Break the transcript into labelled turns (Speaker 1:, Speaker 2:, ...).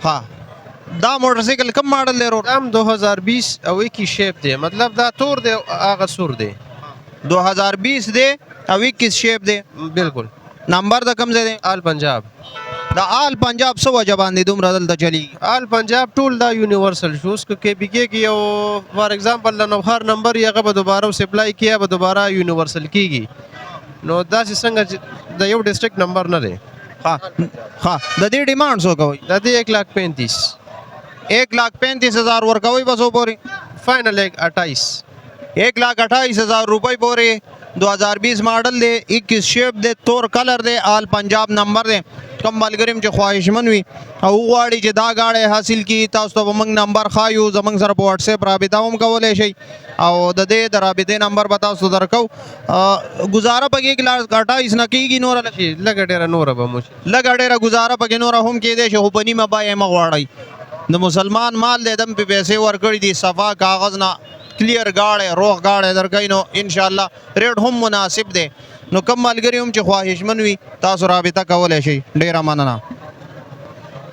Speaker 1: ها دا موټرسایکل کم ماډل دی ورور؟
Speaker 2: دام 2020 او 21 شیپ دی، مطلب دا تور دی هغه سور دی.
Speaker 1: 2020 دی او 21 شیپ دی.
Speaker 2: بالکل.
Speaker 1: نمبر د کم ځای دی؟
Speaker 2: آل پنجاب.
Speaker 1: د آل پنجاب څه وجه باندې دومره دلته چلیږي؟
Speaker 2: آل پنجاب ټول دا یونیورسل شو. اوس که بی کې یو فار ایگزامپل د نوښار نمبر یې هغه به دوباره سپلای کیه به دوباره یونیورسل کیږي. نو داسې څنګه چې د یو ډسټرکټ نمبر نه دی.
Speaker 1: ها د دې ډیمانډ څو کوي؟
Speaker 2: د دې 1,35,000.
Speaker 1: 1,35,000 ورکوي بس پورې؟
Speaker 2: فائنل 28.
Speaker 1: 1,28,000 روپۍ پورې. 2020 ماډل دی، 21 شیپ دی، تور کلر دی، آل پنجاب نمبر دی. کوم ملګري چې خواهشمن وي او غواړي چې دا گاډی حاصل کړي تاسو ته به موږ نمبر ښایو، زموږ سره په واتس اپ رابطه هم کولی شئ او د دې د رابطې نمبر به تاسو درکو. ګزاره پکې 1,28,000 نه کېږي نوره؟
Speaker 2: لږه ډېره نوره به مو
Speaker 1: لږه ډېره ګزاره پکې نوره هم کېدی شي، خو په نیمه بیه یې مه غواړئ. د مسلمان مال دی، دم پې پیسې ورکړي دي، صفا کاغذ نه کلیر گاڑی روغ گاڑی درکوي. نو انشاءالله ریټ هم مناسب دی. نو کم ملګري هم چې خواهشمن وي تاسو رابطه کولی شئ. ډېره مننه.